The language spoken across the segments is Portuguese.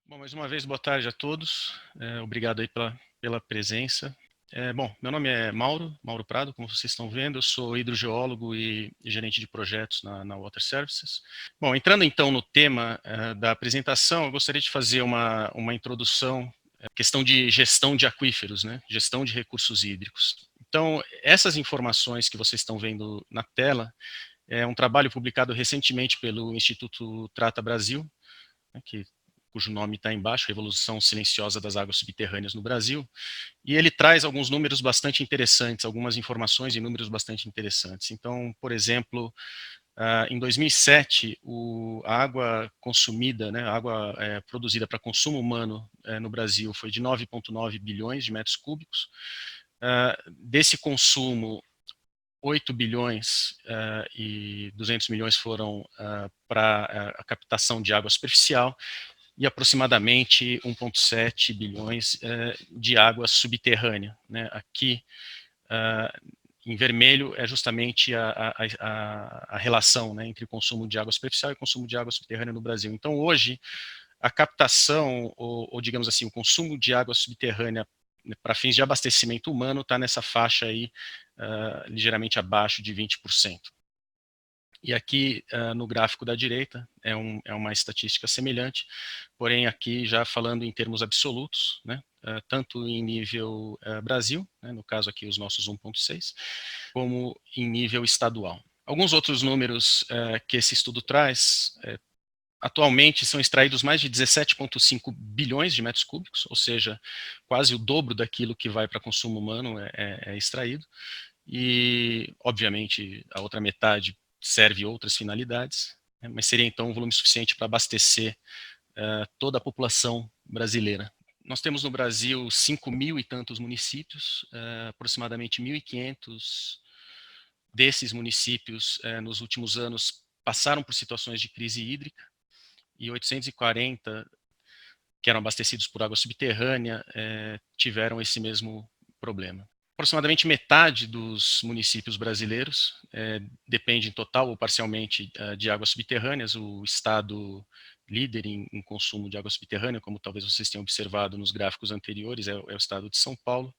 Bom, mais uma vez, boa tarde a todos. Obrigado aí pela presença. Bom, meu nome é Mauro Prado, como vocês estão vendo, eu sou hidrogeólogo e gerente de projetos na Water Services. Bom, entrando então no tema da apresentação, eu gostaria de fazer uma introdução, questão de gestão de aquíferos, né? Gestão de recursos hídricos. Então, essas informações que vocês estão vendo na tela é um trabalho publicado recentemente pelo Instituto Trata Brasil, né, cujo nome está embaixo, Revolução Silenciosa das Águas Subterrâneas no Brasil, e ele traz alguns números bastante interessantes, algumas informações e números bastante interessantes. Então, por exemplo, em 2007, a água consumida, né, a água produzida para consumo humano no Brasil foi de 9,9 bilhões de metros cúbicos. Desse consumo, 8 bilhões e 200 milhões foram para a captação de água superficial, e aproximadamente 1,7 bilhões de água subterrânea, né? Aqui, em vermelho, é justamente a relação, né, entre o consumo de água superficial e o consumo de água subterrânea no Brasil. Então, hoje, a captação, ou digamos assim, o consumo de água subterrânea para fins de abastecimento humano está nessa faixa aí, ligeiramente abaixo de 20%. E aqui, no gráfico da direita, é uma estatística semelhante, porém aqui já falando em termos absolutos, né, tanto em nível Brasil, né, no caso aqui os nossos 1,6, como em nível estadual. Alguns outros números que esse estudo traz, atualmente são extraídos mais de 17,5 bilhões de metros cúbicos, ou seja, quase o dobro daquilo que vai para consumo humano é extraído, e, obviamente, a outra metade serve outras finalidades, né, mas seria então um volume suficiente para abastecer toda a população brasileira. Nós temos no Brasil 5.000 e tantos municípios, aproximadamente 1.500 desses municípios nos últimos anos passaram por situações de crise hídrica, e 840 que eram abastecidos por água subterrânea tiveram esse mesmo problema. Aproximadamente metade dos municípios brasileiros depende total ou parcialmente de águas subterrâneas. O estado líder em consumo de água subterrânea, como talvez vocês tenham observado nos gráficos anteriores, é o estado de São Paulo.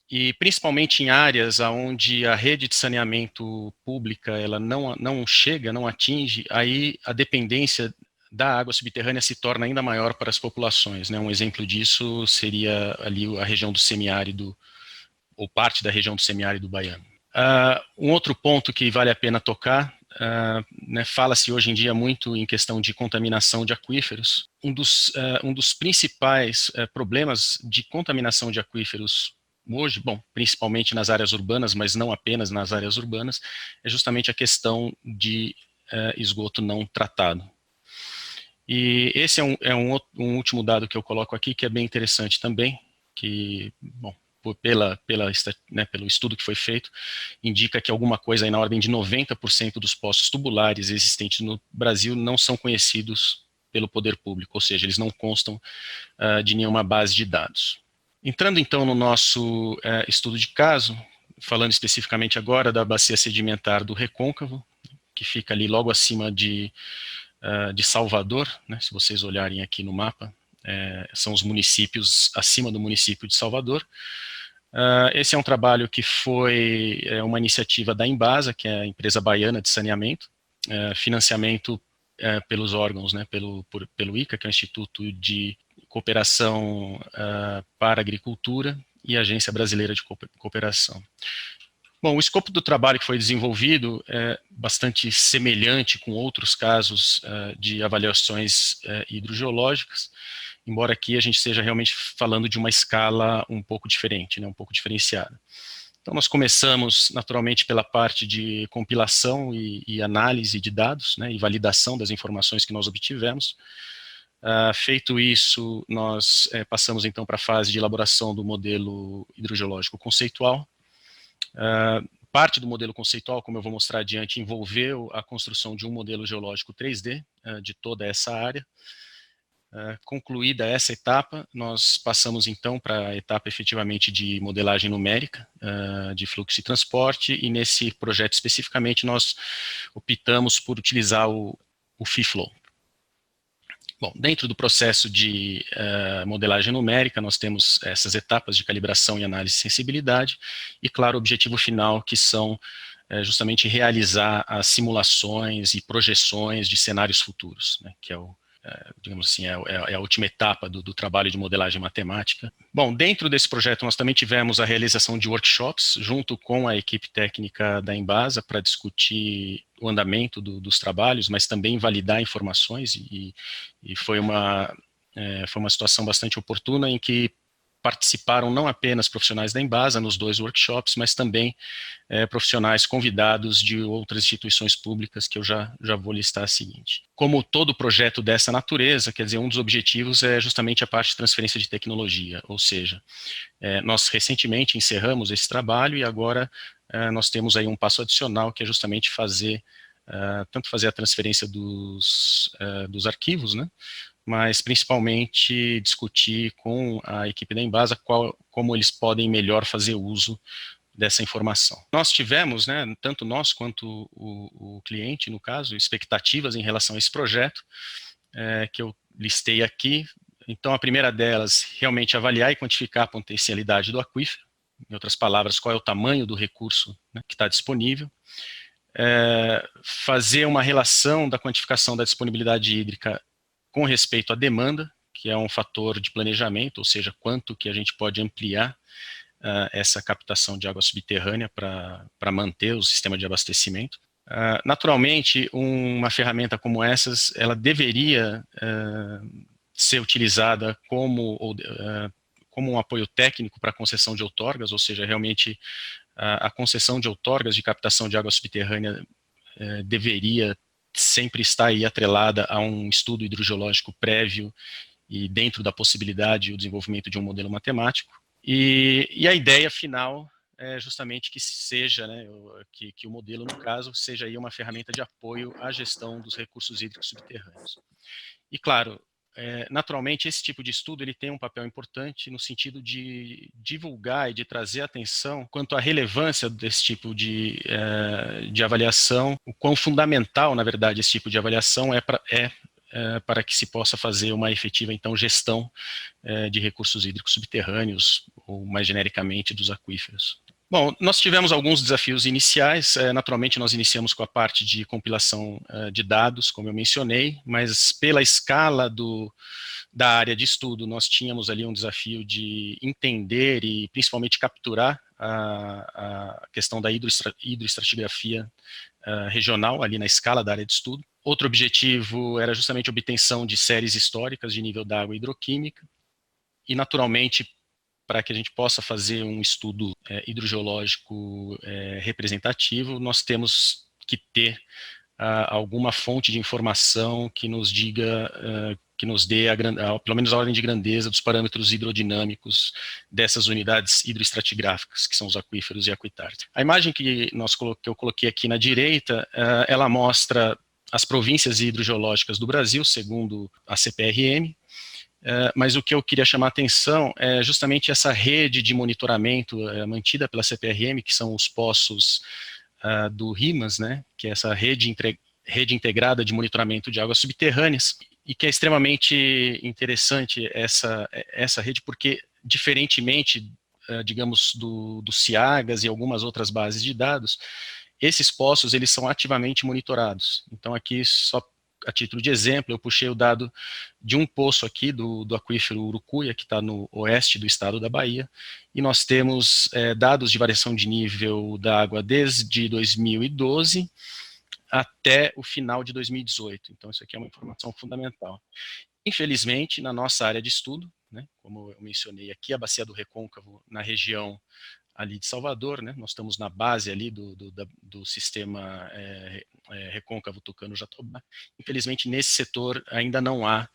E principalmente em áreas onde a rede de saneamento pública ela não chega, não atinge, aí a dependência da água subterrânea se torna ainda maior para as populações, né? Um exemplo disso seria ali a região do semiárido, ou parte da região do semiárido baiano. Um outro ponto que vale a pena tocar, né, fala-se hoje em dia muito em questão de contaminação de aquíferos. Um dos principais problemas de contaminação de aquíferos hoje, bom, principalmente nas áreas urbanas, mas não apenas nas áreas urbanas, é justamente a questão de esgoto não tratado. E esse um último dado que eu coloco aqui, que é bem interessante também, que, bom, pelo estudo que foi feito, indica que alguma coisa aí na ordem de 90% dos poços tubulares existentes no Brasil não são conhecidos pelo poder público, ou seja, eles não constam de nenhuma base de dados. Entrando então no nosso estudo de caso, falando especificamente agora da bacia sedimentar do Recôncavo, que fica ali logo acima de Salvador, né, se vocês olharem aqui no mapa, são os municípios acima do município de Salvador. Esse é um trabalho que foi uma iniciativa da Embasa, que é a empresa baiana de saneamento, financiamento pelos órgãos, né, pelo ICA, que é o Instituto de Cooperação para a Agricultura, e a Agência Brasileira de Cooperação. Bom, o escopo do trabalho que foi desenvolvido é bastante semelhante com outros casos de avaliações hidrogeológicas, embora aqui a gente esteja realmente falando de uma escala um pouco diferente, né, um pouco diferenciada. Então, nós começamos, naturalmente, pela parte de compilação e análise de dados, né, e validação das informações que nós obtivemos. Feito isso, nós passamos, então, para a fase de elaboração do modelo hidrogeológico conceitual. Parte do modelo conceitual, como eu vou mostrar adiante, envolveu a construção de um modelo geológico 3D de toda essa área. Concluída essa etapa, nós passamos então para a etapa efetivamente de modelagem numérica, de fluxo e transporte, e nesse projeto especificamente nós optamos por utilizar o FIFLOW. Bom, dentro do processo de modelagem numérica, nós temos essas etapas de calibração e análise de sensibilidade, e, claro, o objetivo final, que são justamente realizar as simulações e projeções de cenários futuros, né, que é digamos assim, é a última etapa do trabalho de modelagem matemática. Bom, dentro desse projeto nós também tivemos a realização de workshops junto com a equipe técnica da Embasa para discutir o andamento dos trabalhos, mas também validar informações, e foi uma situação bastante oportuna em que participaram não apenas profissionais da Embasa nos 2 workshops, mas também profissionais convidados de outras instituições públicas, que eu já vou listar a seguinte. Como todo projeto dessa natureza, quer dizer, um dos objetivos é justamente a parte de transferência de tecnologia, ou seja, nós recentemente encerramos esse trabalho e agora nós temos aí um passo adicional, que é justamente tanto fazer a transferência dos arquivos, né, mas principalmente discutir com a equipe da Embasa como eles podem melhor fazer uso dessa informação. Nós tivemos, né, tanto nós quanto o cliente, no caso, expectativas em relação a esse projeto, que eu listei aqui. Então, a primeira delas, realmente avaliar e quantificar a potencialidade do aquífero, em outras palavras, qual é o tamanho do recurso, né, que está disponível. Fazer uma relação da quantificação da disponibilidade hídrica com respeito à demanda, que é um fator de planejamento, ou seja, quanto que a gente pode ampliar essa captação de água subterrânea para manter o sistema de abastecimento. Naturalmente, uma ferramenta como essas, ela deveria ser utilizada como um apoio técnico para a concessão de outorgas, ou seja, realmente a concessão de outorgas de captação de água subterrânea deveria sempre estar aí atrelada a um estudo hidrogeológico prévio e dentro da possibilidade o desenvolvimento de um modelo matemático. E a ideia final é justamente que seja, né, que o modelo, no caso, seja aí uma ferramenta de apoio à gestão dos recursos hídricos subterrâneos. E, claro, naturalmente, esse tipo de estudo ele tem um papel importante no sentido de divulgar e de trazer atenção quanto à relevância desse tipo de avaliação, o quão fundamental, na verdade, esse tipo de avaliação para que se possa fazer uma efetiva, então, gestão de recursos hídricos subterrâneos, ou mais genericamente, dos aquíferos. Bom, nós tivemos alguns desafios iniciais. Naturalmente, nós iniciamos com a parte de compilação de dados, como eu mencionei, mas pela escala da área de estudo, nós tínhamos ali um desafio de entender e principalmente capturar a questão da hidroestratigrafia regional, ali na escala da área de estudo. Outro objetivo era justamente a obtenção de séries históricas de nível d'água hidroquímica, e naturalmente, para que a gente possa fazer um estudo hidrogeológico representativo, nós temos que ter alguma fonte de informação que nos diga, que nos dê pelo menos a ordem de grandeza dos parâmetros hidrodinâmicos dessas unidades hidroestratigráficas, que são os aquíferos e aquitárticos. A imagem que eu coloquei aqui na direita, ela mostra as províncias hidrogeológicas do Brasil, segundo a CPRM, mas o que eu queria chamar a atenção é justamente essa rede de monitoramento mantida pela CPRM, que são os poços do RIMAS, né, que é essa rede integrada de monitoramento de águas subterrâneas, e que é extremamente interessante essa rede, porque, diferentemente, digamos, do CIAGAS e algumas outras bases de dados, esses poços eles são ativamente monitorados. Então, aqui, só a título de exemplo, eu puxei o dado de um poço aqui do aquífero Urucuia, que está no oeste do estado da Bahia, e nós temos dados de variação de nível da água desde 2012 até o final de 2018. Então, isso aqui é uma informação fundamental. Infelizmente, na nossa área de estudo, né, como eu mencionei aqui, a Bacia do Recôncavo, na região ali de Salvador, né, nós estamos na base ali do sistema recôncavo Tucano-Jatobá. Infelizmente, nesse setor ainda não há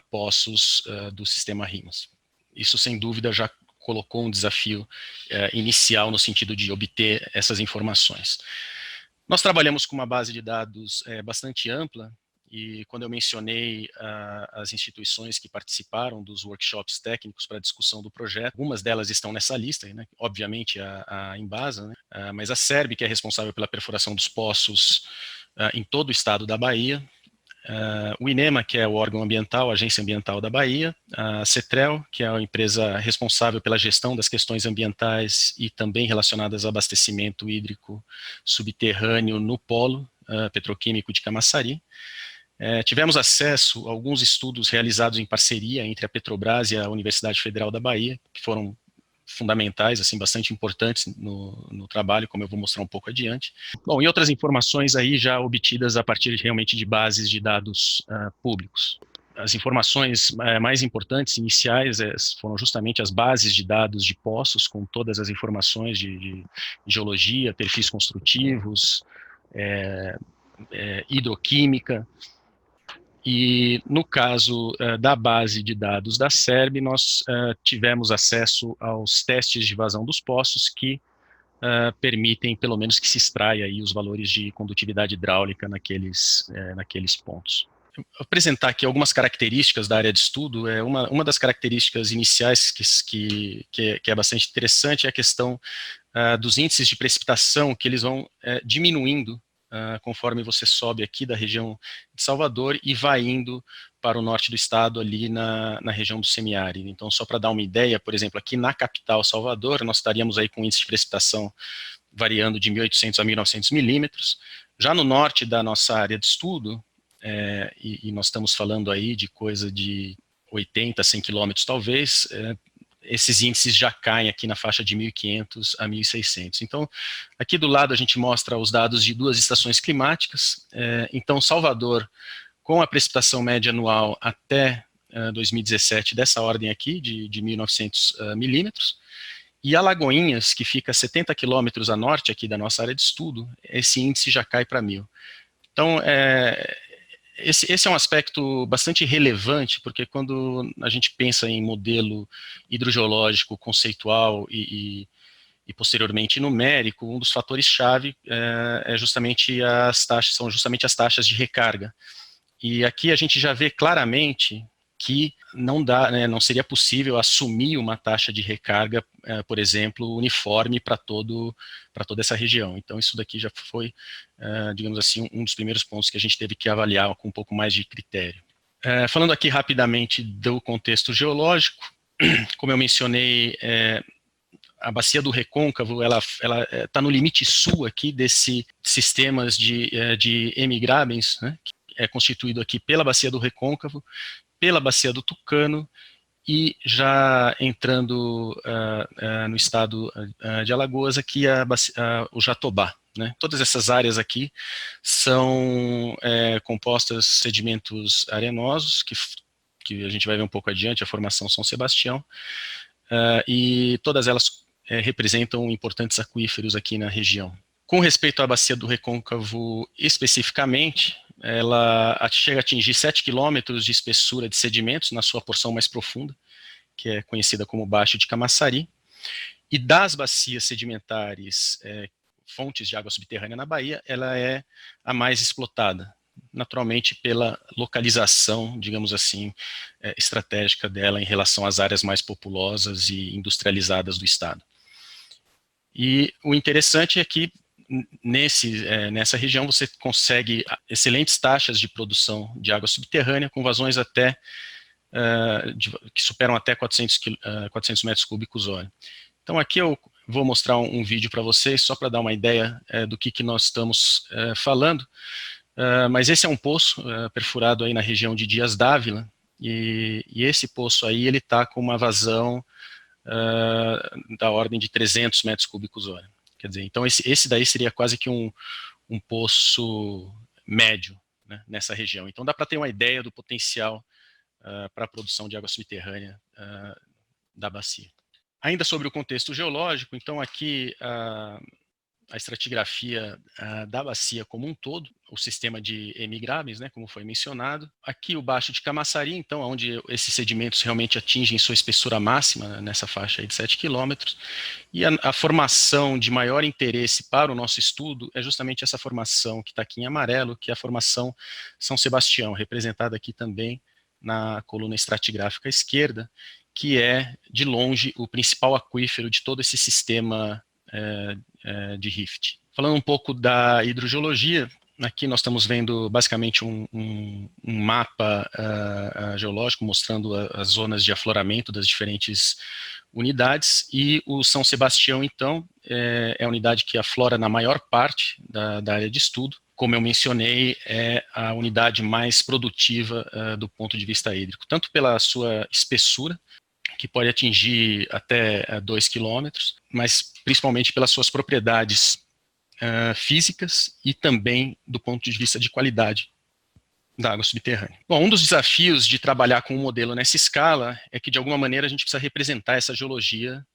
poços do sistema RIMAS. Isso, sem dúvida, já colocou um desafio inicial no sentido de obter essas informações. Nós trabalhamos com uma base de dados bastante ampla, e quando eu mencionei as instituições que participaram dos workshops técnicos para a discussão do projeto, algumas delas estão nessa lista, né? Obviamente a Embasa, né? Mas a CERB, que é responsável pela perfuração dos poços em todo o estado da Bahia, o INEMA, que é o órgão ambiental, a Agência Ambiental da Bahia, a CETREL, que é a empresa responsável pela gestão das questões ambientais e também relacionadas ao abastecimento hídrico subterrâneo no polo petroquímico de Camaçari. Tivemos acesso a alguns estudos realizados em parceria entre a Petrobras e a Universidade Federal da Bahia, que foram fundamentais, assim, bastante importantes no trabalho, como eu vou mostrar um pouco adiante. Bom, e outras informações aí já obtidas a partir realmente de bases de dados públicos. As informações mais importantes, iniciais, foram justamente as bases de dados de poços, com todas as informações de geologia, perfis construtivos, hidroquímica. E no caso da base de dados da SERB, nós tivemos acesso aos testes de vazão dos poços que permitem, pelo menos, que se extraia aí os valores de condutividade hidráulica naqueles pontos. Vou apresentar aqui algumas características da área de estudo. Uma das características iniciais que é bastante interessante é a questão dos índices de precipitação, que eles vão diminuindo conforme você sobe aqui da região de Salvador e vai indo para o norte do estado, ali na região do semiárido. Então, só para dar uma ideia, por exemplo, aqui na capital, Salvador, nós estaríamos aí com índice de precipitação variando de 1.800 a 1.900 milímetros. Já no norte da nossa área de estudo, e nós estamos falando aí de coisa de 80, 100 quilômetros talvez, esses índices já caem aqui na faixa de 1.500 a 1.600. Então, aqui do lado a gente mostra os dados de duas estações climáticas. Então, Salvador, com a precipitação média anual até 2017, dessa ordem aqui, de 1.900 milímetros, e Alagoinhas, que fica a 70 quilômetros a norte aqui da nossa área de estudo, esse índice já cai para 1.000. Então, esse é um aspecto bastante relevante, porque quando a gente pensa em modelo hidrogeológico conceitual e posteriormente numérico, um dos fatores-chave são justamente as taxas de recarga. E aqui a gente já vê claramente que não seria possível assumir uma taxa de recarga, por exemplo, uniforme para toda essa região. Então, isso daqui já foi, digamos assim, um dos primeiros pontos que a gente teve que avaliar com um pouco mais de critério. Falando aqui rapidamente do contexto geológico, como eu mencionei, a bacia do Recôncavo, ela está no limite sul aqui desse sistemas de M-grabens, né, que é constituído aqui pela bacia do Recôncavo, pela bacia do Tucano, e já entrando no estado de Alagoas, aqui o Jatobá. Né? Todas essas áreas aqui são compostas de sedimentos arenosos, que a gente vai ver um pouco adiante, a formação São Sebastião, e todas elas representam importantes aquíferos aqui na região. Com respeito à bacia do Recôncavo especificamente, ela chega a atingir 7 quilômetros de espessura de sedimentos na sua porção mais profunda, que é conhecida como Baixo de Camaçari, e das bacias sedimentares, fontes de água subterrânea na Bahia, ela é a mais explotada, naturalmente pela localização, digamos assim, estratégica dela em relação às áreas mais populosas e industrializadas do estado. E o interessante é que nessa região você consegue excelentes taxas de produção de água subterrânea, com vazões que superam até 400 metros cúbicos hora. Então aqui eu vou mostrar um vídeo para vocês, só para dar uma ideia do que nós estamos falando, mas esse é um poço perfurado aí na região de Dias Dávila, e esse poço aí ele está com uma vazão da ordem de 300 metros cúbicos hora. Quer dizer, então esse daí seria quase que um poço médio, né, nessa região. Então dá para ter uma ideia do potencial para a produção de água subterrânea da bacia. Ainda sobre o contexto geológico, então aqui a estratigrafia da bacia como um todo, o sistema de M-grabens, né, como foi mencionado. Aqui o Baixo de Camaçari, então, onde esses sedimentos realmente atingem sua espessura máxima, nessa faixa aí de 7 quilômetros. E a formação de maior interesse para o nosso estudo é justamente essa formação que está aqui em amarelo, que é a formação São Sebastião, representada aqui também na coluna estratigráfica esquerda, que é, de longe, o principal aquífero de todo esse sistema de rift. Falando um pouco da hidrogeologia, Aqui nós estamos vendo basicamente um mapa geológico mostrando as zonas de afloramento das diferentes unidades, e o São Sebastião, então, é a unidade que aflora na maior parte da área de estudo. Como eu mencionei, é a unidade mais produtiva do ponto de vista hídrico, tanto pela sua espessura, que pode atingir até 2 quilômetros, mas principalmente pelas suas propriedades físicas e também do ponto de vista de qualidade da água subterrânea. Bom, um dos desafios de trabalhar com um modelo nessa escala é que, de alguma maneira, a gente precisa representar essa geologia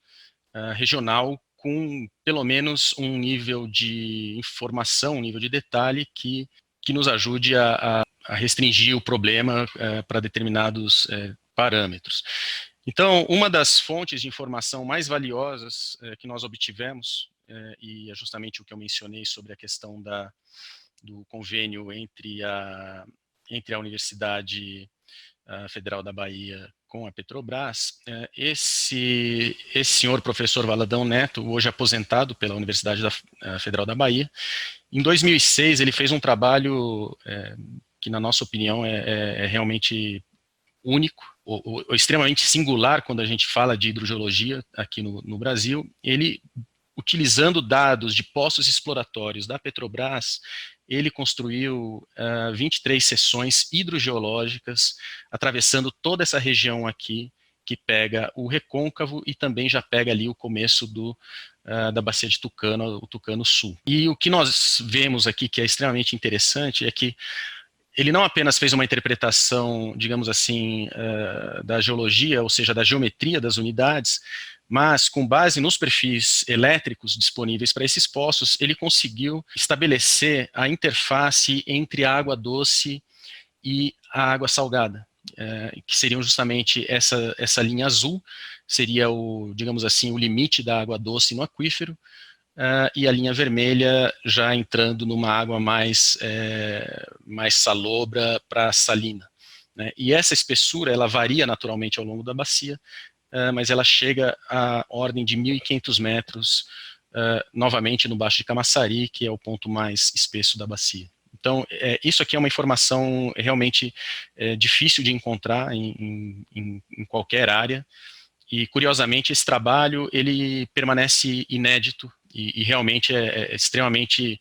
regional com, pelo menos, um nível de informação, um nível de detalhe que nos ajude a restringir o problema para determinados parâmetros. Então, uma das fontes de informação mais valiosas que nós obtivemos, e é justamente o que eu mencionei sobre a questão do convênio entre a Universidade Federal da Bahia com a Petrobras, esse senhor professor Valadão Neto, hoje aposentado pela Universidade Federal da Bahia, em 2006 ele fez um trabalho que, na nossa opinião, é realmente único, ou extremamente singular quando a gente fala de hidrogeologia aqui no Brasil. Ele, utilizando dados de poços exploratórios da Petrobras, ele construiu 23 seções hidrogeológicas, atravessando toda essa região aqui, que pega o Recôncavo e também já pega ali o começo da bacia de Tucano, o Tucano Sul. E o que nós vemos aqui, que é extremamente interessante, é que ele não apenas fez uma interpretação, digamos assim, da geologia, ou seja, da geometria das unidades, mas com base nos perfis elétricos disponíveis para esses poços, ele conseguiu estabelecer a interface entre a água doce e a água salgada, que seriam justamente essa linha azul, seria digamos assim, o limite da água doce no aquífero, e a linha vermelha já entrando numa água mais salobra para salina, né? E essa espessura, ela varia naturalmente ao longo da bacia, mas ela chega à ordem de 1.500 metros, novamente no Baixo de Camaçari, que é o ponto mais espesso da bacia. Então, isso aqui é uma informação realmente difícil de encontrar em qualquer área, e, curiosamente, esse trabalho ele permanece inédito e realmente é extremamente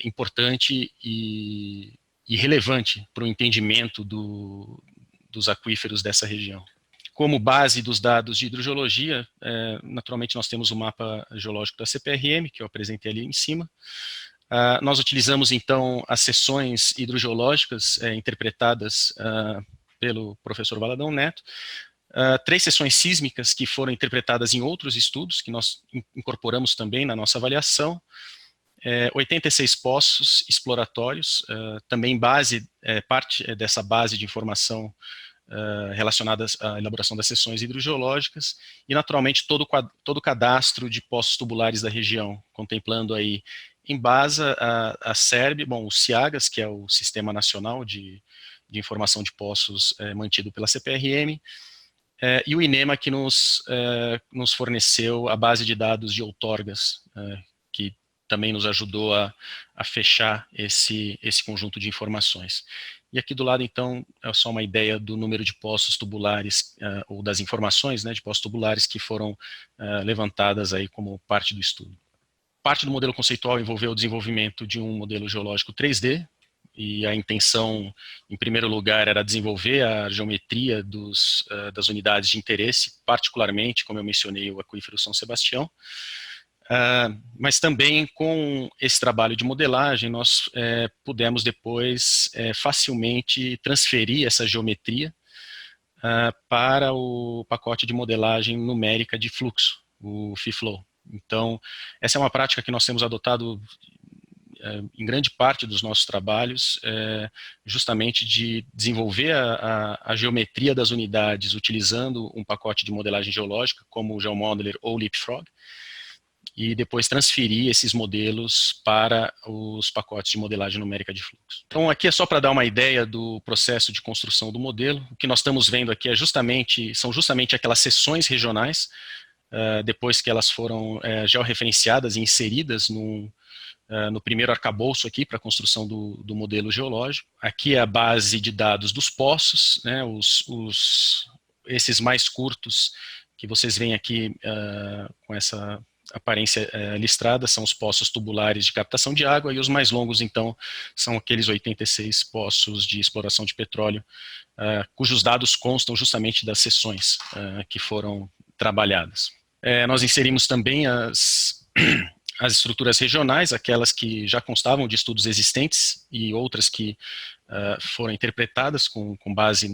importante e relevante para o entendimento dos aquíferos dessa região. Como base dos dados de hidrogeologia, naturalmente nós temos o mapa geológico da CPRM, que eu apresentei ali em cima. Nós utilizamos, então, as seções hidrogeológicas interpretadas pelo professor Valadão Neto, 3 seções sísmicas que foram interpretadas em outros estudos, que nós incorporamos também na nossa avaliação, 86 poços exploratórios, também parte dessa base de informação relacionadas à elaboração das seções hidrogeológicas, e naturalmente todo o cadastro de poços tubulares da região, contemplando aí Embasa, a SERB, o CIAGAS, que é o Sistema Nacional de Informação de Poços mantido pela CPRM, e o INEMA, que nos forneceu a base de dados de outorgas, que também nos ajudou a fechar esse conjunto de informações. E aqui do lado, então, é só uma ideia do número de poços tubulares, ou das informações, né, de poços tubulares que foram levantadas aí como parte do estudo. Parte do modelo conceitual envolveu o desenvolvimento de um modelo geológico 3D, e a intenção, em primeiro lugar, era desenvolver a geometria das unidades de interesse, particularmente, como eu mencionei, o aquífero São Sebastião. Mas também com esse trabalho de modelagem, nós pudemos depois facilmente transferir essa geometria para o pacote de modelagem numérica de fluxo, o FIFLOW. Então, essa é uma prática que nós temos adotado em grande parte dos nossos trabalhos, justamente de desenvolver a geometria das unidades utilizando um pacote de modelagem geológica, como o GeoModeler ou o Leapfrog, e depois transferir esses modelos para os pacotes de modelagem numérica de fluxo. Então, aqui é só para dar uma ideia do processo de construção do modelo. O que nós estamos vendo aqui são justamente aquelas seções regionais depois que elas foram georreferenciadas e inseridas no primeiro arcabouço aqui para a construção do modelo geológico. Aqui é a base de dados dos poços, né, esses mais curtos que vocês veem aqui com essa aparência listrada são os poços tubulares de captação de água, e os mais longos, então, são aqueles 86 poços de exploração de petróleo, cujos dados constam justamente das seções que foram trabalhadas. Nós inserimos também as estruturas regionais, aquelas que já constavam de estudos existentes e outras que foram interpretadas com base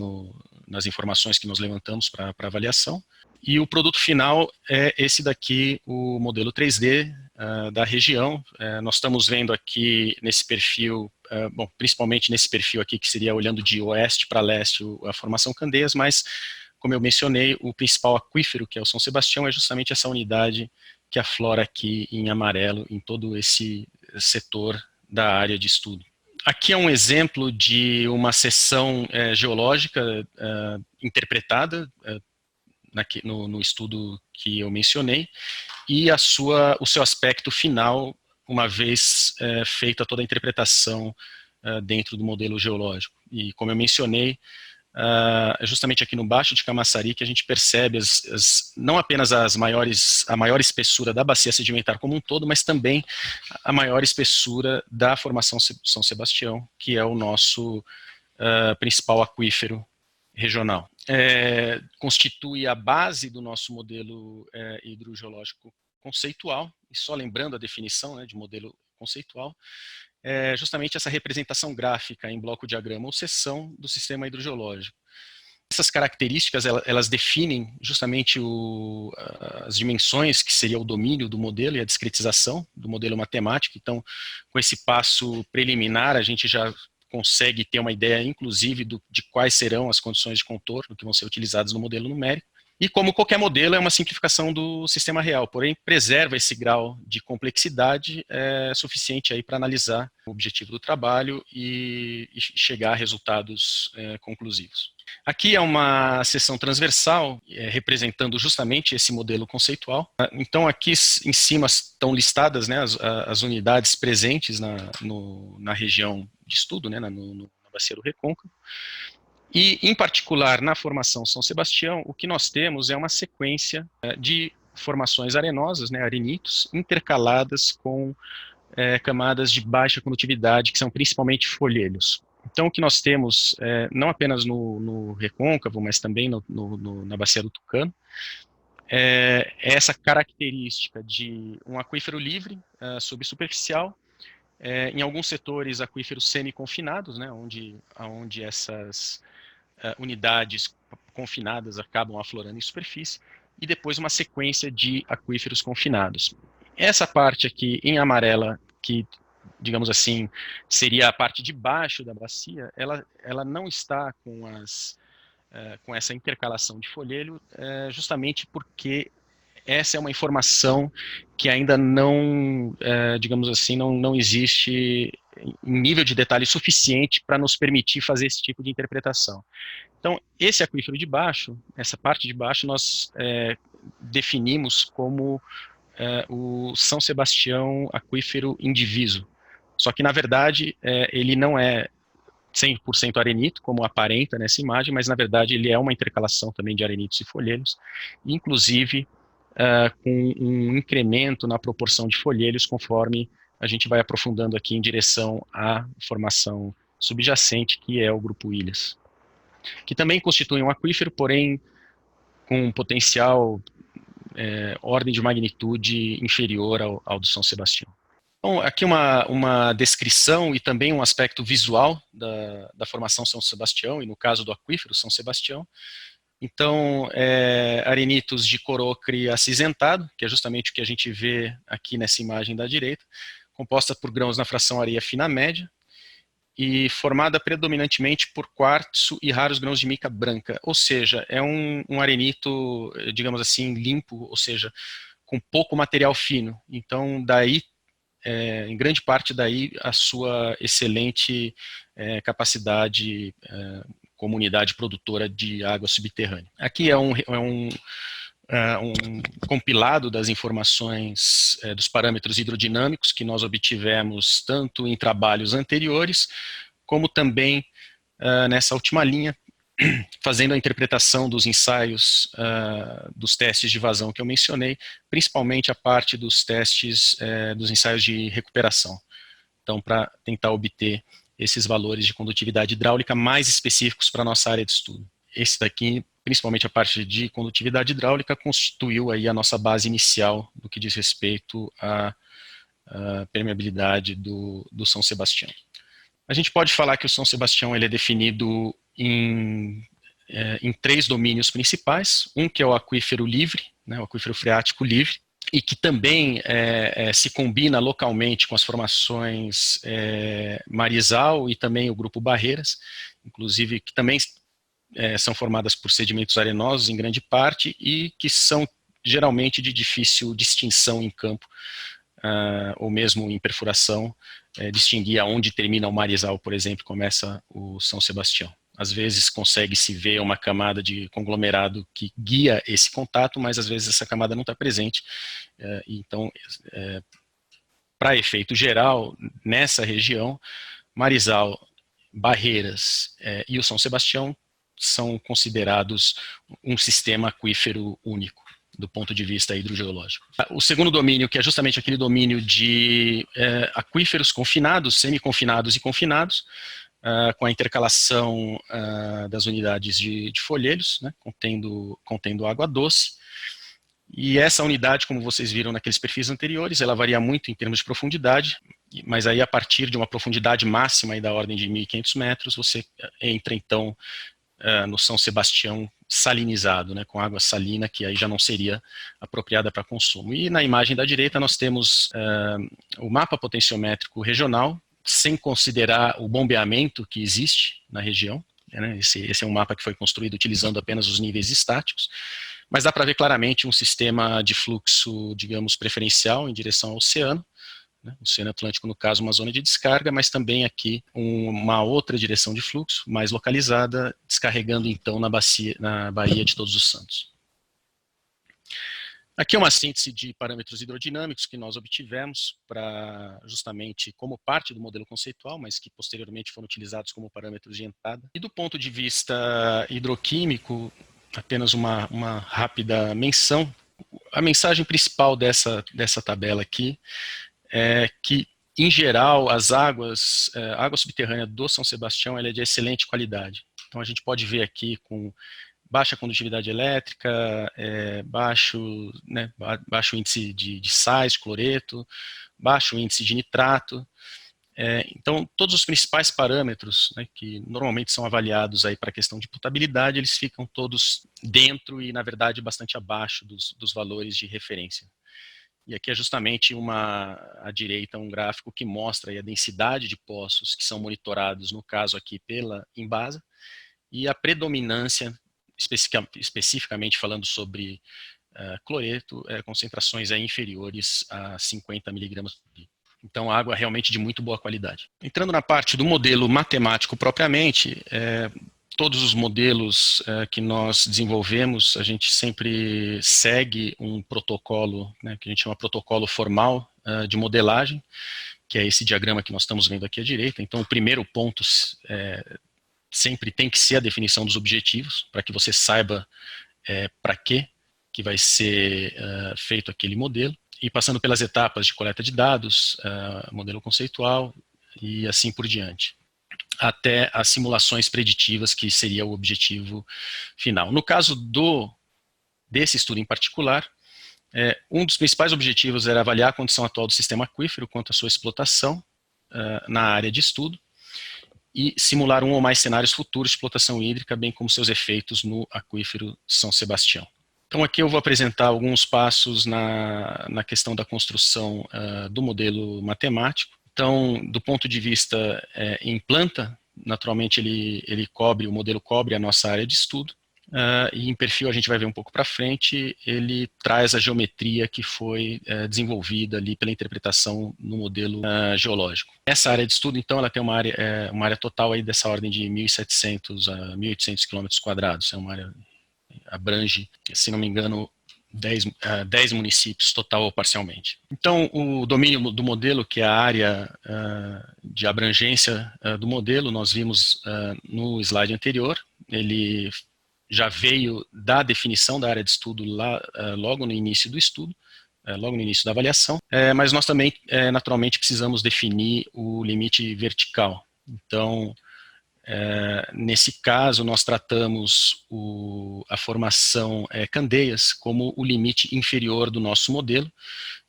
nas informações que nós levantamos para avaliação. E o produto final é esse daqui, o modelo 3D da região. Nós estamos vendo aqui nesse perfil, bom, principalmente nesse perfil aqui, que seria olhando de oeste para leste a formação Candeias, mas, como eu mencionei, o principal aquífero, que é o São Sebastião, é justamente essa unidade que aflora aqui em amarelo, em todo esse setor da área de estudo. Aqui é um exemplo de uma seção geológica interpretada no estudo que eu mencionei, e o seu aspecto final, uma vez feita toda a interpretação dentro do modelo geológico. E como eu mencionei, é justamente aqui no Baixo de Camaçari que a gente percebe não apenas a maior espessura da bacia sedimentar como um todo, mas também a maior espessura da formação São Sebastião, que é o nosso principal aquífero regional. Constitui a base do nosso modelo hidrogeológico conceitual, e só lembrando a definição, né, de modelo conceitual, justamente essa representação gráfica em bloco diagrama ou seção do sistema hidrogeológico. Essas características, elas definem justamente as dimensões, que seria o domínio do modelo e a discretização do modelo matemático. Então, com esse passo preliminar, a gente já consegue ter uma ideia, inclusive, de quais serão as condições de contorno que vão ser utilizadas no modelo numérico. E como qualquer modelo, é uma simplificação do sistema real, porém preserva esse grau de complexidade suficiente aí para analisar o objetivo do trabalho e chegar a resultados conclusivos. Aqui é uma seção transversal, representando justamente esse modelo conceitual. Então aqui em cima estão listadas, né, as unidades presentes na região de estudo, né, na bacia do Recôncavo. E, em particular, na formação São Sebastião, o que nós temos é uma sequência de formações arenosas, né, arenitos, intercaladas com camadas de baixa condutividade, que são principalmente folhelhos. Então, o que nós temos, não apenas no Recôncavo, mas também na bacia do Tucano, é essa característica de um aquífero livre, subsuperficial, em alguns setores aquíferos semi-confinados, né, onde essas unidades confinadas acabam aflorando em superfície, e depois uma sequência de aquíferos confinados. Essa parte aqui em amarela, que, digamos assim, seria a parte de baixo da bacia, ela não está com essa intercalação de folhelho, justamente porque essa é uma informação que ainda não, digamos assim, não existe em nível de detalhe suficiente para nos permitir fazer esse tipo de interpretação. Então, esse aquífero de baixo, essa parte de baixo, nós definimos como o São Sebastião aquífero indiviso. Só que, na verdade, ele não é 100% arenito, como aparenta nessa imagem, mas, na verdade, ele é uma intercalação também de arenitos e folhelhos, inclusive com um incremento na proporção de folhelhos conforme a gente vai aprofundando aqui em direção à formação subjacente, que é o grupo Ilhas, que também constitui um aquífero, porém com um potencial ordem de magnitude inferior ao do São Sebastião. Então, aqui uma descrição e também um aspecto visual da formação São Sebastião, e no caso do aquífero São Sebastião. Então, arenitos de cor ocre acinzentado, que é justamente o que a gente vê aqui nessa imagem da direita, composta por grãos na fração areia fina média, e formada predominantemente por quartzo e raros grãos de mica branca, ou seja, é um arenito, digamos assim, limpo, ou seja, com pouco material fino. Então, daí, em grande parte daí, a sua excelente capacidade como unidade produtora de água subterrânea. Aqui é um um compilado das informações dos parâmetros hidrodinâmicos que nós obtivemos tanto em trabalhos anteriores, como também nessa última linha, fazendo a interpretação dos ensaios, dos testes de vazão que eu mencionei, principalmente a parte dos testes dos ensaios de recuperação. Então, para tentar obter esses valores de condutividade hidráulica mais específicos para a nossa área de estudo. Esse daqui, principalmente a parte de condutividade hidráulica, constituiu aí a nossa base inicial no que diz respeito à permeabilidade do São Sebastião. A gente pode falar que o São Sebastião ele é definido em 3 domínios principais, um que é o aquífero livre, né, o aquífero freático livre, e que também se combina localmente com as formações Marizal e também o grupo Barreiras, inclusive que também são formadas por sedimentos arenosos em grande parte e que são geralmente de difícil distinção em campo, ou mesmo em perfuração, distinguir aonde termina o Marizal, por exemplo, começa o São Sebastião. Às vezes consegue-se ver uma camada de conglomerado que guia esse contato, mas às vezes essa camada não está presente. Então, para efeito geral, nessa região, Marizal, Barreiras e o São Sebastião são considerados um sistema aquífero único, do ponto de vista hidrogeológico. O segundo domínio, que é justamente aquele domínio de aquíferos confinados, semi-confinados e confinados, com a intercalação das unidades de folheiros, né, contendo água doce. E essa unidade, como vocês viram naqueles perfis anteriores, ela varia muito em termos de profundidade, mas aí a partir de uma profundidade máxima aí da ordem de 1.500 metros, você entra então no São Sebastião salinizado, né, com água salina, que aí já não seria apropriada para consumo. E na imagem da direita nós temos o mapa potenciométrico regional, sem considerar o bombeamento que existe na região, né? Esse é um mapa que foi construído utilizando apenas os níveis estáticos, mas dá para ver claramente um sistema de fluxo, digamos, preferencial em direção ao oceano, né? O Oceano Atlântico, no caso, uma zona de descarga, mas também aqui uma outra direção de fluxo, mais localizada, descarregando então na Baía de Todos os Santos. Aqui é uma síntese de parâmetros hidrodinâmicos que nós obtivemos para justamente como parte do modelo conceitual, mas que posteriormente foram utilizados como parâmetros de entrada. E do ponto de vista hidroquímico, apenas uma rápida menção. A mensagem principal dessa tabela aqui é que, em geral, a água subterrânea do São Sebastião ela é de excelente qualidade. Então a gente pode ver aqui com baixa condutividade elétrica, baixo índice de sais, de cloreto, baixo índice de nitrato. Então, todos os principais parâmetros, né, que normalmente são avaliados para a questão de potabilidade, eles ficam todos dentro e, na verdade, bastante abaixo dos valores de referência. E aqui é justamente à direita um gráfico que mostra aí a densidade de poços que são monitorados, no caso aqui pela Embasa, e a predominância, especificamente falando sobre cloreto, concentrações inferiores a 50 miligramas por litro. Então, água realmente de muito boa qualidade. Entrando na parte do modelo matemático propriamente, todos os modelos que nós desenvolvemos, a gente sempre segue um protocolo, né, que a gente chama protocolo formal de modelagem, que é esse diagrama que nós estamos vendo aqui à direita. Então, o primeiro ponto sempre tem que ser a definição dos objetivos, para que você saiba para que vai ser feito aquele modelo, e passando pelas etapas de coleta de dados, modelo conceitual e assim por diante, até as simulações preditivas, que seria o objetivo final. No caso desse estudo em particular, um dos principais objetivos era avaliar a condição atual do sistema aquífero quanto à sua explotação na área de estudo, e simular um ou mais cenários futuros de explotação hídrica, bem como seus efeitos no aquífero São Sebastião. Então aqui eu vou apresentar alguns passos na questão da construção do modelo matemático. Então, do ponto de vista em planta, naturalmente o modelo cobre a nossa área de estudo, e em perfil a gente vai ver um pouco para frente, ele traz a geometria que foi desenvolvida ali pela interpretação no modelo geológico. Essa área de estudo, então, ela tem uma área total aí dessa ordem de 1.700 a 1.800 km². É uma área abrange, se não me engano, 10 municípios, total ou parcialmente. Então, o domínio do modelo, que é a área de abrangência do modelo, nós vimos no slide anterior, ele já veio da definição da área de estudo lá, logo no início do estudo, logo no início da avaliação, mas nós também, naturalmente, precisamos definir o limite vertical. Então, nesse caso, nós tratamos a formação Candeias como o limite inferior do nosso modelo.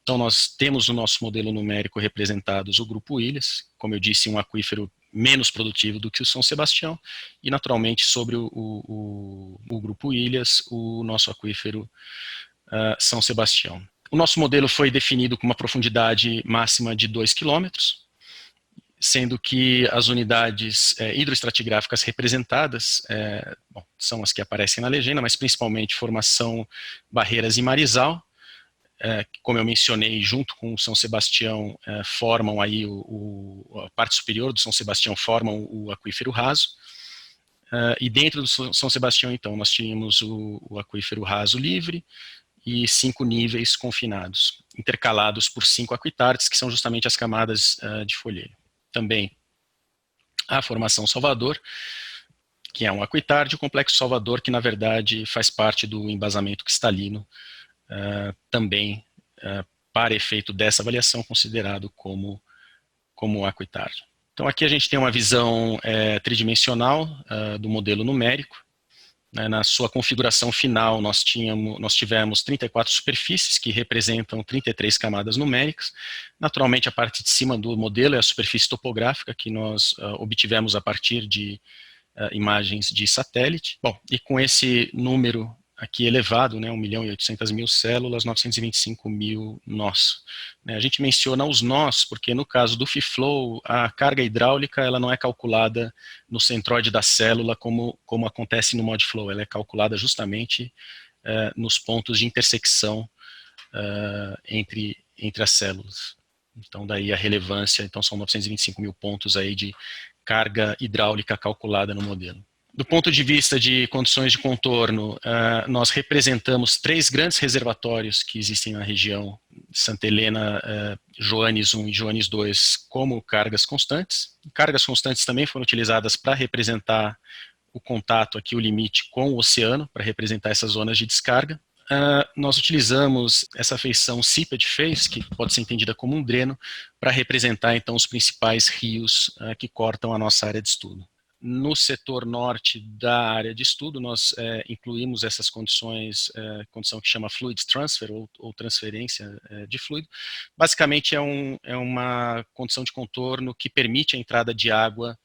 Então, nós temos no nosso modelo numérico representados o grupo Ilhas, como eu disse, um aquífero menos produtivo do que o São Sebastião, e naturalmente sobre o grupo Ilhas, o nosso aquífero São Sebastião. O nosso modelo foi definido com uma profundidade máxima de 2 quilômetros, sendo que as unidades hidroestratigráficas representadas são as que aparecem na legenda, mas principalmente Formação Barreiras e Marizal, como eu mencionei, junto com o São Sebastião, formam aí a parte superior do São Sebastião formam o aquífero raso, e dentro do São Sebastião, então, nós tínhamos o aquífero raso livre e 5 níveis confinados, intercalados por 5 aquitartes, que são justamente as camadas de folheiro. Também a Formação Salvador, que é um aquitarde, e o Complexo Salvador, que na verdade faz parte do embasamento cristalino, também para efeito dessa avaliação considerado como aquitarde. Então aqui a gente tem uma visão tridimensional do modelo numérico. Na sua configuração final, nós tivemos 34 superfícies que representam 33 camadas numéricas. Naturalmente, a parte de cima do modelo é a superfície topográfica que nós obtivemos a partir de imagens de satélite. Bom, e com esse número aqui elevado, 1.800.000 células, 925.000 nós. A gente menciona os nós, porque no caso do FIFlow, a carga hidráulica ela não é calculada no centroide da célula como acontece no ModFlow, ela é calculada justamente nos pontos de intersecção entre as células. Então daí a relevância, então são 925.000 pontos aí de carga hidráulica calculada no modelo. Do ponto de vista de condições de contorno, nós representamos 3 grandes reservatórios que existem na região Santa Helena, Joanes 1 e Joanes 2 como cargas constantes. Cargas constantes também foram utilizadas para representar o contato aqui, o limite com o oceano, para representar essas zonas de descarga. Nós utilizamos essa feição seepage phase, que pode ser entendida como um dreno, para representar então os principais rios que cortam a nossa área de estudo. No setor norte da área de estudo, nós incluímos essas condições, condição que chama fluid transfer, ou transferência de fluido. Basicamente é uma condição de contorno que permite a entrada de água,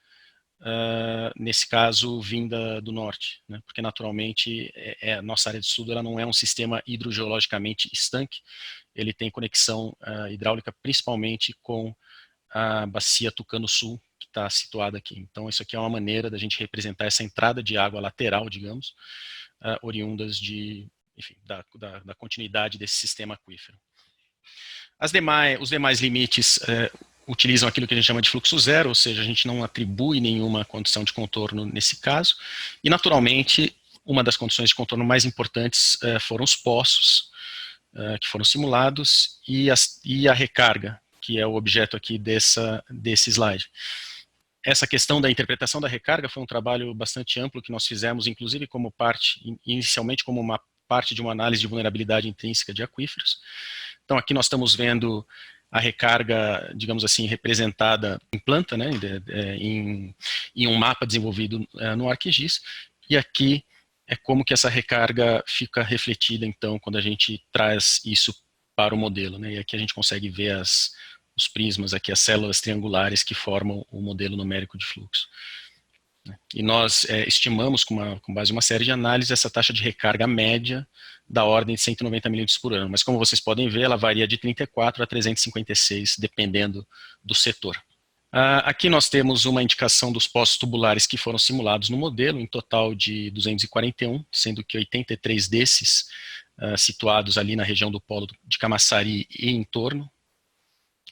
nesse caso, vinda do norte, porque naturalmente a nossa área de estudo ela não é um sistema hidrogeologicamente estanque, ele tem conexão hidráulica principalmente com a bacia Tucano-Sul, que está situada aqui. Então, isso aqui é uma maneira da gente representar essa entrada de água lateral, digamos, oriundas enfim, da continuidade desse sistema aquífero. Os demais limites utilizam aquilo que a gente chama de fluxo zero, ou seja, a gente não atribui nenhuma condição de contorno nesse caso, e naturalmente, uma das condições de contorno mais importantes foram os poços, que foram simulados, e a recarga, que é o objeto aqui desse slide. Essa questão da interpretação da recarga foi um trabalho bastante amplo que nós fizemos, inclusive inicialmente como uma parte de uma análise de vulnerabilidade intrínseca de aquíferos. Então aqui nós estamos vendo a recarga, digamos assim, representada em planta, em um mapa desenvolvido no ArcGIS, e aqui é como que essa recarga fica refletida, então, quando a gente traz isso para o modelo, E aqui a gente consegue ver os prismas, aqui as células triangulares que formam o modelo numérico de fluxo. E nós estimamos, com base em uma série de análises, essa taxa de recarga média da ordem de 190 milímetros por ano. Mas como vocês podem ver, ela varia de 34 a 356, dependendo do setor. Aqui nós temos uma indicação dos poços tubulares que foram simulados no modelo, em total de 241, sendo que 83 desses situados ali na região do polo de Camaçari e em torno,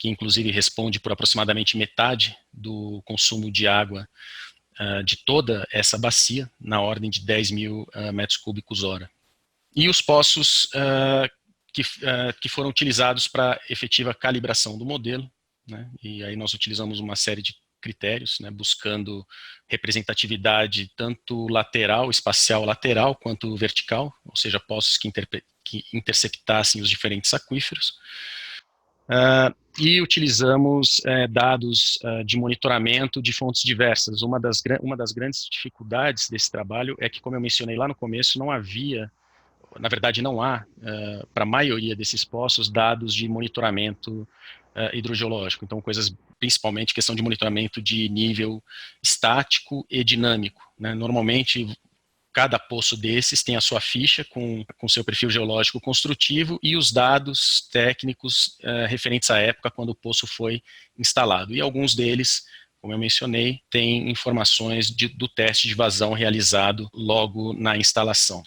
que inclusive responde por aproximadamente metade do consumo de água de toda essa bacia, na ordem de 10 mil metros cúbicos hora. e os poços que foram utilizados para efetiva calibração do modelo, né? E aí nós utilizamos uma série de critérios, né, buscando representatividade tanto lateral, espacial lateral, quanto vertical, ou seja, poços que interceptassem os diferentes aquíferos. E utilizamos dados de monitoramento de fontes diversas. Uma das grandes dificuldades desse trabalho é que, como eu mencionei lá no começo, não havia, na verdade não há, para a maioria desses poços, dados de monitoramento hidrogeológico. Então, principalmente questão de monitoramento de nível estático e dinâmico, né? Normalmente, cada poço desses tem a sua ficha com seu perfil geológico construtivo e os dados técnicos referentes à época quando o poço foi instalado. E alguns deles, como eu mencionei, têm informações do teste de vazão realizado logo na instalação.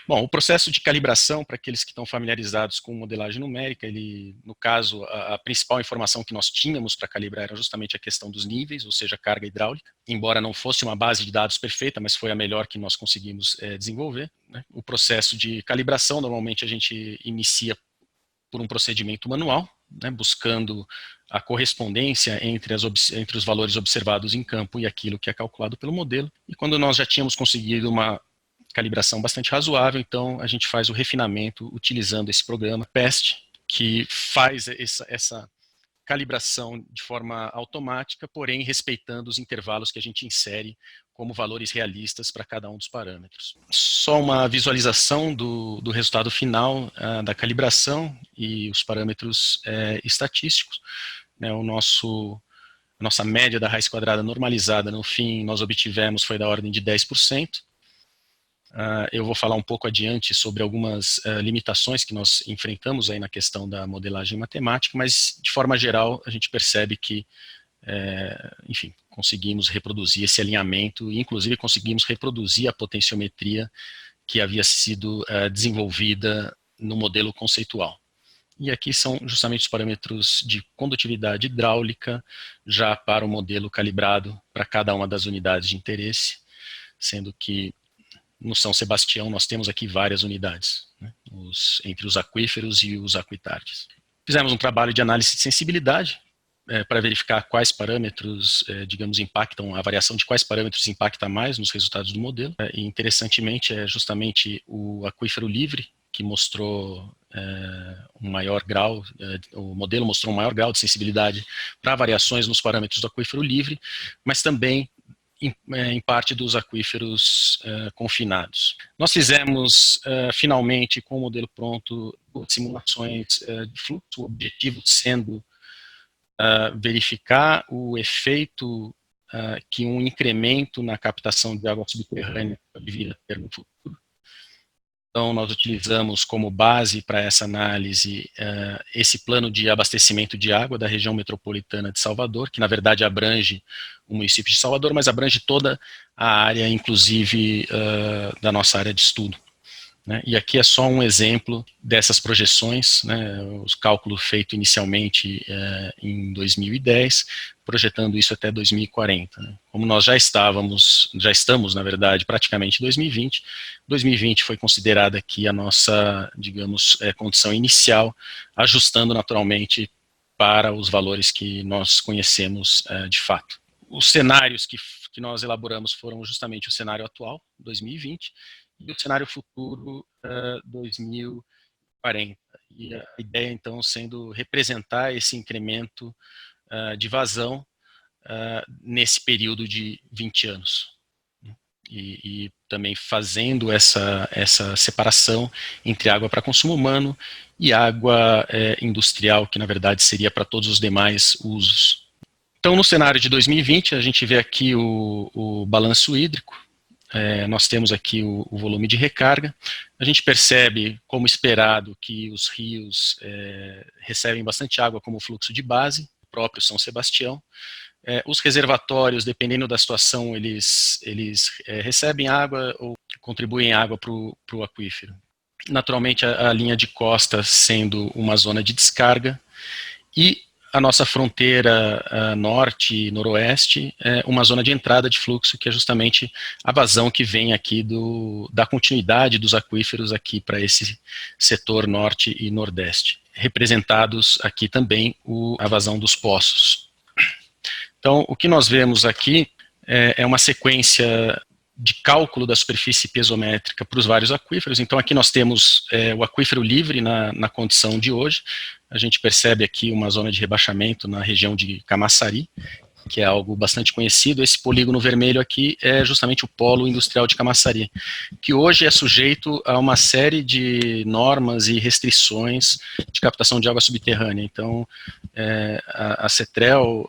Bom, o processo de calibração, para aqueles que estão familiarizados com modelagem numérica, no caso, a principal informação que nós tínhamos para calibrar era justamente a questão dos níveis, ou seja, a carga hidráulica, embora não fosse uma base de dados perfeita, mas foi a melhor que nós conseguimos desenvolver, né? O processo de calibração, normalmente a gente inicia por um procedimento manual, né, buscando a correspondência entre os valores observados em campo e aquilo que é calculado pelo modelo. E quando nós já tínhamos conseguido uma calibração bastante razoável, então a gente faz o refinamento utilizando esse programa PEST, que faz essa calibração de forma automática, porém respeitando os intervalos que a gente insere como valores realistas para cada um dos parâmetros. Só uma visualização do resultado final da calibração e os parâmetros estatísticos, né? A nossa média da raiz quadrada normalizada, no fim, nós obtivemos foi da ordem de 10%. Eu vou falar um pouco adiante sobre algumas limitações que nós enfrentamos aí na questão da modelagem matemática, mas de forma geral a gente percebe que, enfim, conseguimos reproduzir esse alinhamento e inclusive conseguimos reproduzir a potenciometria que havia sido desenvolvida no modelo conceitual. E aqui são justamente os parâmetros de condutividade hidráulica já para o modelo calibrado para cada uma das unidades de interesse, sendo que no São Sebastião nós temos aqui várias unidades, né, entre os aquíferos e os aquitardes. Fizemos um trabalho de análise de sensibilidade para verificar quais parâmetros, digamos, impactam, a variação de quais parâmetros impacta mais nos resultados do modelo. E interessantemente é justamente o aquífero livre que mostrou um maior grau, o modelo mostrou um maior grau de sensibilidade para variações nos parâmetros do aquífero livre, mas também em parte dos aquíferos confinados. Nós fizemos, finalmente, com o modelo pronto, simulações de fluxo, o objetivo sendo verificar o efeito que um incremento na captação de água subterrânea pode vir a ter no futuro. Então, nós utilizamos como base para essa análise esse plano de abastecimento de água da região metropolitana de Salvador, que na verdade abrange o município de Salvador, mas abrange toda a área, inclusive da nossa área de estudo, né? E aqui é só um exemplo dessas projeções, né, os cálculos feitos inicialmente em 2010, projetando isso até 2040. Né? Como nós já estamos, na verdade, praticamente em 2020, 2020 foi considerada aqui a nossa, digamos, condição inicial, ajustando naturalmente para os valores que nós conhecemos de fato. Os cenários que nós elaboramos foram justamente o cenário atual, 2020, e o cenário futuro 2040. E a ideia, então, sendo representar esse incremento de vazão nesse período de 20 anos. E também fazendo essa separação entre água para consumo humano e água industrial, que na verdade seria para todos os demais usos. Então, no cenário de 2020, a gente vê aqui o balanço hídrico. Nós temos aqui o volume de recarga. A gente percebe, como esperado, que os rios recebem bastante água como fluxo de base, o próprio São Sebastião. Os reservatórios, dependendo da situação, eles recebem água ou contribuem água para o aquífero. Naturalmente, a linha de costa sendo uma zona de descarga e a nossa fronteira norte e noroeste é uma zona de entrada de fluxo, que é justamente a vazão que vem aqui da continuidade dos aquíferos aqui para esse setor norte e nordeste, representados aqui também a vazão dos poços. Então, o que nós vemos aqui é uma sequência de cálculo da superfície piezométrica para os vários aquíferos. Então, aqui nós temos o aquífero livre na condição de hoje. A gente percebe aqui uma zona de rebaixamento na região de Camaçari, que é algo bastante conhecido. Esse polígono vermelho aqui é justamente o polo industrial de Camaçari, que hoje é sujeito a uma série de normas e restrições de captação de água subterrânea. Então, a CETREL,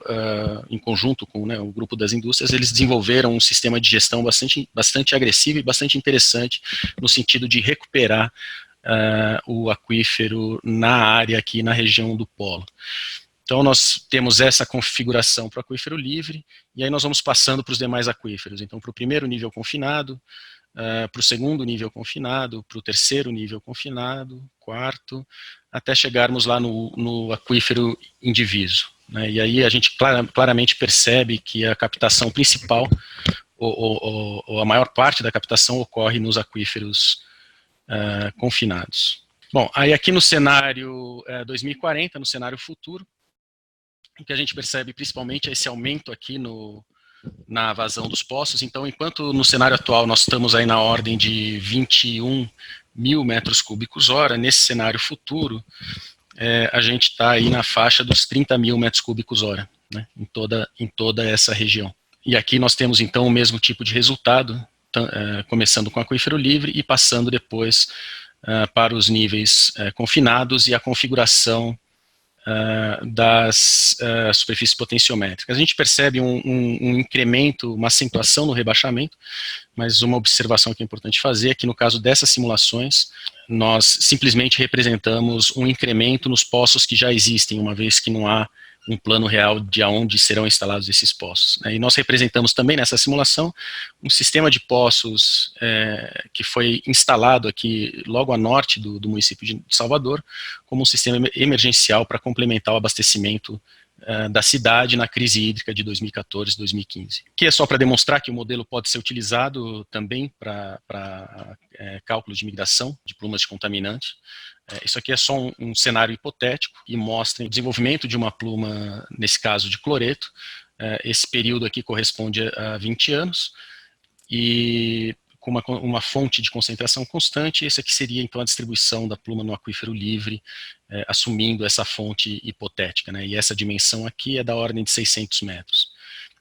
em conjunto com o grupo das indústrias, eles desenvolveram um sistema de gestão bastante agressivo e bastante interessante, no sentido de recuperar o aquífero na área aqui, na região do polo. Então, nós temos essa configuração para o aquífero livre, e aí nós vamos passando para os demais aquíferos. Então, para o primeiro nível confinado, para o segundo nível confinado, para o terceiro nível confinado, quarto, até chegarmos lá no aquífero indiviso, né? E aí a gente claramente percebe que a captação principal, ou a maior parte da captação, ocorre nos aquíferos confinados. Bom, aí aqui no cenário 2040, no cenário futuro, o que a gente percebe principalmente é esse aumento aqui na vazão dos poços. Então, enquanto no cenário atual nós estamos aí na ordem de 21 mil metros cúbicos hora, nesse cenário futuro, a gente está aí na faixa dos 30 mil metros cúbicos hora, né, em toda essa região. E aqui nós temos então o mesmo tipo de resultado, começando com aquífero livre e passando depois para os níveis confinados e a configuração das superfícies potenciométricas. A gente percebe um incremento, uma acentuação no rebaixamento, mas uma observação que é importante fazer é que no caso dessas simulações, nós simplesmente representamos um incremento nos poços que já existem, uma vez que não há um plano real de onde serão instalados esses poços, né? E nós representamos também nessa simulação um sistema de poços que foi instalado aqui logo a norte do município de Salvador, como um sistema emergencial para complementar o abastecimento da cidade na crise hídrica de 2014 e 2015. Que é só para demonstrar que o modelo pode ser utilizado também para cálculo de migração de plumas de contaminante. Isso aqui é só um cenário hipotético e mostra o desenvolvimento de uma pluma, nesse caso de cloreto. Esse período aqui corresponde a 20 anos e com uma fonte de concentração constante. Esse aqui seria então a distribuição da pluma no aquífero livre, assumindo essa fonte hipotética, né? E essa dimensão aqui é da ordem de 600 metros.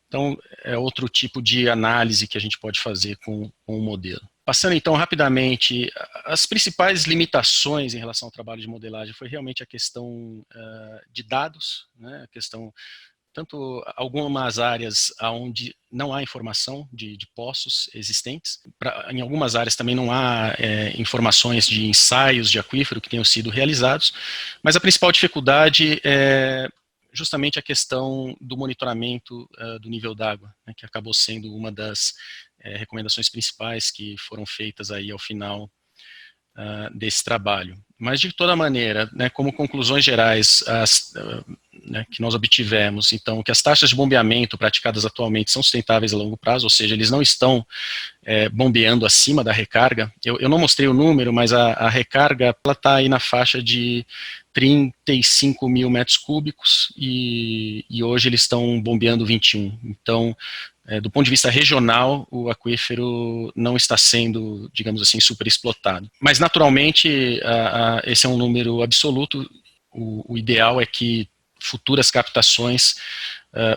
Então, é outro tipo de análise que a gente pode fazer com o modelo. Passando então rapidamente, as principais limitações em relação ao trabalho de modelagem foi realmente a questão de dados, né? A questão, tanto algumas áreas onde não há informação de poços existentes, em algumas áreas também não há informações de ensaios de aquífero que tenham sido realizados, mas a principal dificuldade é justamente a questão do monitoramento do nível d'água, né, que acabou sendo uma das recomendações principais que foram feitas aí ao final desse trabalho. Mas, de toda maneira, né, como conclusões gerais que nós obtivemos, então, que as taxas de bombeamento praticadas atualmente são sustentáveis a longo prazo, ou seja, eles não estão bombeando acima da recarga. Eu não mostrei o número, mas a recarga está aí na faixa de 35 mil metros cúbicos e hoje eles estão bombeando 21. Então, do ponto de vista regional, o aquífero não está sendo, digamos assim, superexplotado. Mas, naturalmente, esse é um número absoluto. O ideal é que futuras captações,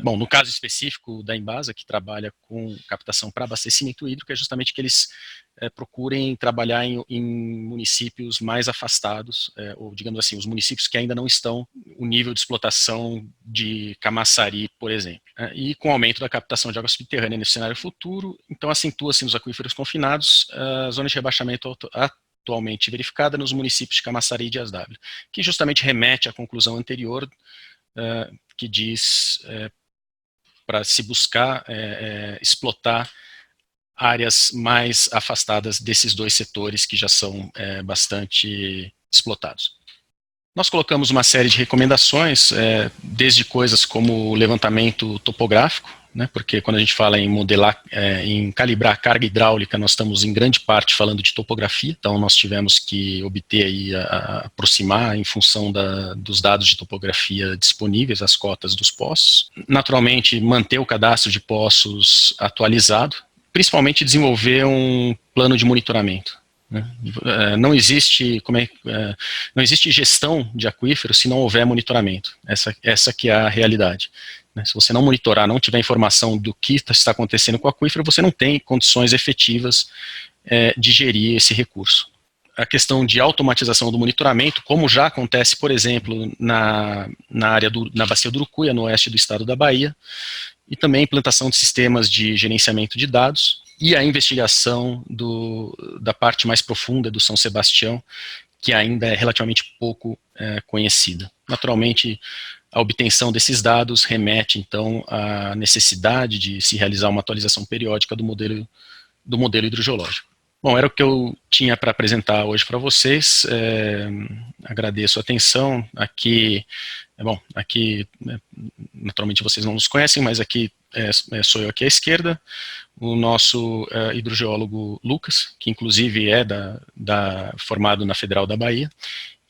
bom, no caso específico da Embasa, que trabalha com captação para abastecimento hídrico, é justamente que eles procurem trabalhar em municípios mais afastados, ou digamos assim, os municípios que ainda não estão o nível de explotação de Camaçari, por exemplo. E com o aumento da captação de água subterrânea nesse cenário futuro, então acentua-se nos aquíferos confinados a zona de rebaixamento atualmente verificada nos municípios de Camaçari e Dias d'Ávila, que justamente remete à conclusão anterior, que diz para se buscar explotar áreas mais afastadas desses dois setores que já são bastante explotados. Nós colocamos uma série de recomendações, desde coisas como o levantamento topográfico, né, porque quando a gente fala em modelar, em calibrar a carga hidráulica, nós estamos em grande parte falando de topografia, então nós tivemos que obter aí, aproximar em função dos dados de topografia disponíveis, as cotas dos poços. Naturalmente, manter o cadastro de poços atualizado, principalmente desenvolver um plano de monitoramento. Não existe, não existe gestão de aquífero se não houver monitoramento. Essa que é a realidade. Se você não monitorar, não tiver informação do que está acontecendo com o aquífero, você não tem condições efetivas de gerir esse recurso. A questão de automatização do monitoramento, como já acontece, por exemplo, na bacia do Urucuia, no oeste do estado da Bahia, e também a implantação de sistemas de gerenciamento de dados, e a investigação da parte mais profunda do São Sebastião, que ainda é relativamente pouco conhecida. Naturalmente, a obtenção desses dados remete, então, à necessidade de se realizar uma atualização periódica do modelo hidrogeológico. Bom, era o que eu tinha para apresentar hoje para vocês. Agradeço a atenção. Aqui, naturalmente vocês não nos conhecem, mas aqui sou eu aqui à esquerda, o nosso hidrogeólogo Lucas, que inclusive é formado na Federal da Bahia,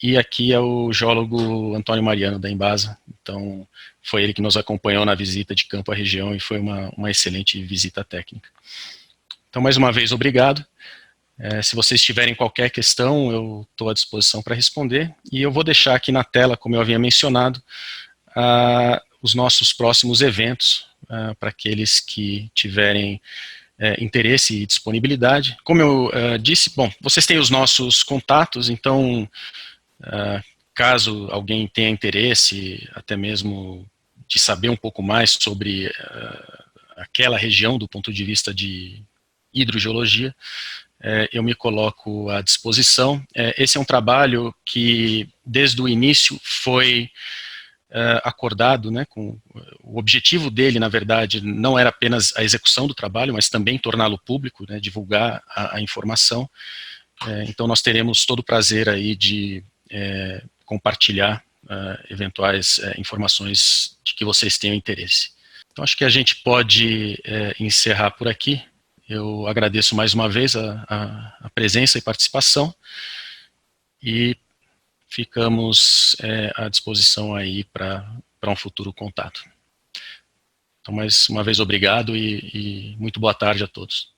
e aqui é o geólogo Antônio Mariano, da Embasa. Então, foi ele que nos acompanhou na visita de campo à região e foi uma excelente visita técnica. Então, mais uma vez, obrigado. Se vocês tiverem qualquer questão, eu estou à disposição para responder. E eu vou deixar aqui na tela, como eu havia mencionado, os nossos próximos eventos, para aqueles que tiverem interesse e disponibilidade. Como eu disse, bom, vocês têm os nossos contatos, então, caso alguém tenha interesse, até mesmo de saber um pouco mais sobre aquela região do ponto de vista de hidrogeologia, eu me coloco à disposição. Esse é um trabalho que, desde o início, foi acordado, né, com o objetivo dele, na verdade, não era apenas a execução do trabalho, mas também torná-lo público, né, divulgar a informação. Então nós teremos todo o prazer aí de compartilhar eventuais informações de que vocês tenham interesse. Então acho que a gente pode encerrar por aqui. Eu agradeço mais uma vez a presença e participação e ficamos à disposição aí para um futuro contato. Então, mais uma vez, obrigado e muito boa tarde a todos.